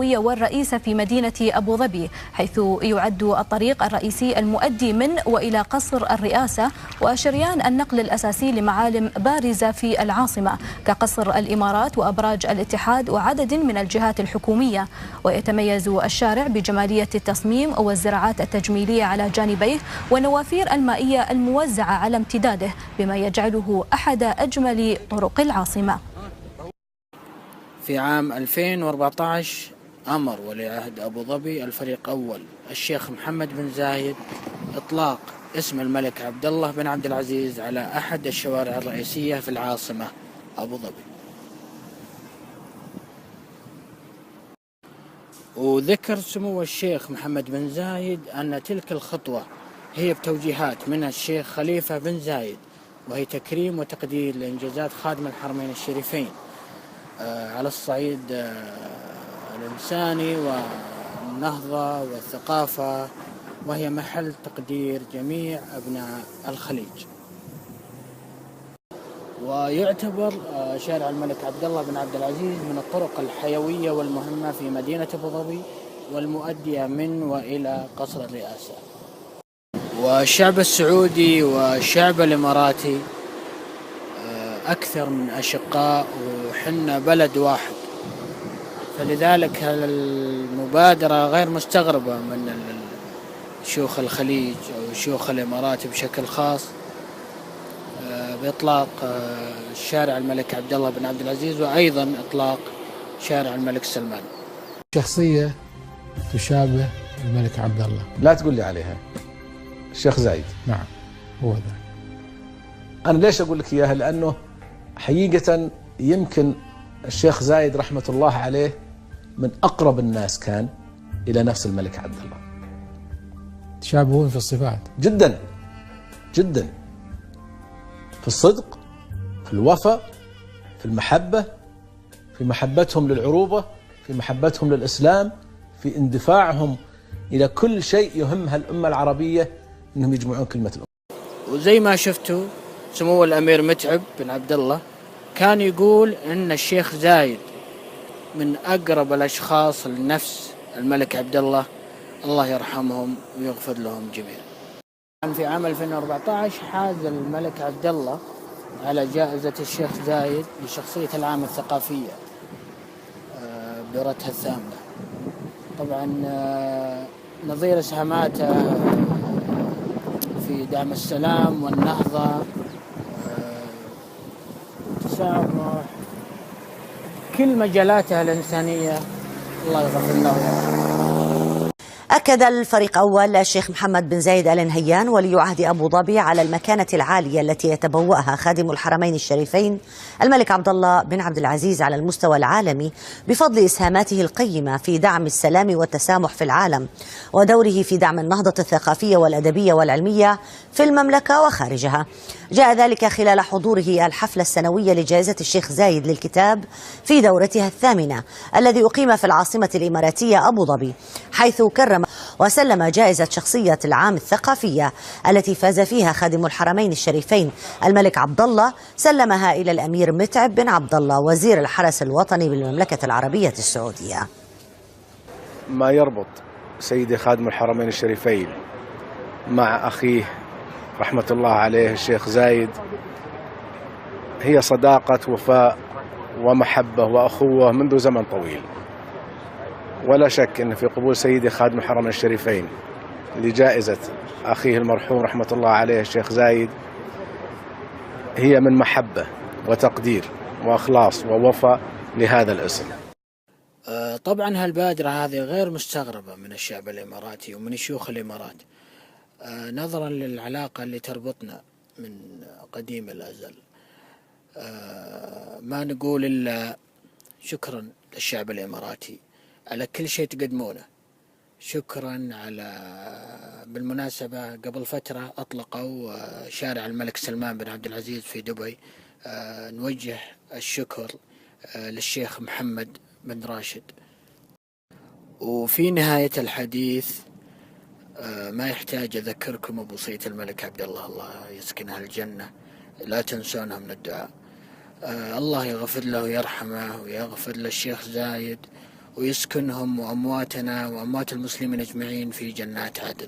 الحيوية والرئيسة في مدينة أبو ظبي، حيث يعد الطريق الرئيسي المؤدي من وإلى قصر الرئاسة وشريان النقل الأساسي لمعالم بارزة في العاصمة كقصر الإمارات وأبراج الاتحاد وعدد من الجهات الحكومية. ويتميز الشارع بجمالية التصميم والزراعات التجميلية على جانبيه والنوافير المائية الموزعة على امتداده، بما يجعله أحد أجمل طرق العاصمة. في عام 2014 أمر ولي عهد أبو ظبي الفريق أول الشيخ محمد بن زايد إطلاق اسم الملك عبد الله بن عبد العزيز على أحد الشوارع الرئيسية في العاصمة أبو ظبي. وذكر سمو الشيخ محمد بن زايد أن تلك الخطوة هي بتوجيهات من الشيخ خليفة بن زايد، وهي تكريم وتقدير لإنجازات خادم الحرمين الشريفين على الصعيد الإنساني والنهضة والثقافة، وهي محل تقدير جميع أبناء الخليج. ويعتبر شارع الملك عبد الله بن عبد العزيز من الطرق الحيوية والمهمة في مدينة أبو ظبي والمؤدية من وإلى قصر الرئاسة. والشعب السعودي والشعب الإماراتي أكثر من أشقاء، وحنا بلد واحد، فلذلك المبادرة غير مستغربة من شيوخ الخليج أو شيوخ الإمارات بشكل خاص بإطلاق شارع الملك عبد الله بن عبد العزيز، وأيضا إطلاق شارع الملك سلمان. شخصية تشابه الملك عبد الله. لا تقول لي عليها. الشيخ زايد. نعم هو ذا. أنا ليش أقول لك إياها؟ لأنه حقيقة يمكن الشيخ زايد رحمة الله عليه من أقرب الناس كان إلى نفس الملك عبد الله. تشابهون في الصفات جدا جدا، في الصدق، في الوفاء، في المحبة، في محبتهم للعروبة، في محبتهم للإسلام، في اندفاعهم إلى كل شيء يهمها الأمة العربية، إنهم يجمعون كلمة الأمة. وزي ما شفتوا سمو الأمير متعب بن عبد الله كان يقول إن الشيخ زايد من أقرب الأشخاص لنفس الملك عبد الله، الله يرحمهم ويغفر لهم جميعا. في عام 2014 حاز الملك عبد الله على جائزة الشيخ زايد لشخصية العام الثقافية بدورتها الثامنة. طبعا نظير اسهاماته في دعم السلام والنهضة والتسامح، كل مجالاته الإنسانية، الله يغفر له. أكد الفريق أول الشيخ محمد بن زايد آل نهيان ولي عهد أبو ظبي على المكانة العالية التي يتبوأها خادم الحرمين الشريفين الملك عبد الله بن عبد العزيز على المستوى العالمي بفضل إسهاماته القيمة في دعم السلام والتسامح في العالم، ودوره في دعم النهضة الثقافية والأدبية والعلمية في المملكة وخارجها. جاء ذلك خلال حضوره الحفلة السنوية لجائزة الشيخ زايد للكتاب في دورتها الثامنة الذي أقيم في العاصمة الإماراتية أبو ظبي، حيث كرم وسلم جائزة شخصية العام الثقافية التي فاز فيها خادم الحرمين الشريفين الملك عبد الله، سلمها إلى الأمير متعب بن عبد الله وزير الحرس الوطني بالمملكة العربية السعودية. ما يربط سيدي خادم الحرمين الشريفين مع أخيه رحمة الله عليه الشيخ زايد هي صداقة وفاء ومحبة وأخوة منذ زمن طويل، ولا شك أن في قبول سيدي خادم الحرمين الشريفين لجائزة أخيه المرحوم رحمة الله عليه الشيخ زايد هي من محبة وتقدير وإخلاص ووفاء لهذا الاسم. طبعا هالبادرة هذه غير مستغربة من الشعب الإماراتي ومن شيوخ الإمارات، نظرا للعلاقة اللي تربطنا من قديم الأزل. ما نقول إلا شكرا للشعب الإماراتي على كل شيء تقدمونه. شكرا على بالمناسبة قبل فترة أطلقوا شارع الملك سلمان بن عبد العزيز في دبي. نوجه الشكر للشيخ محمد بن راشد. وفي نهاية الحديث ما يحتاج أذكركم بوصية الملك عبد الله، الله يسكنها الجنة، لا تنسونها من الدعاء. الله يغفر له ويرحمه ويغفر للشيخ زايد ويسكنهم وأمواتنا وأموات المسلمين أجمعين في جنات عدن.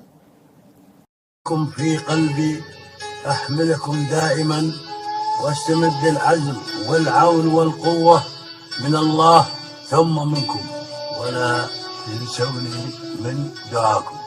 في قلبي أحملكم دائما واستمد العزم والعون والقوة من الله ثم منكم، ولا تنسوني من دعاكم.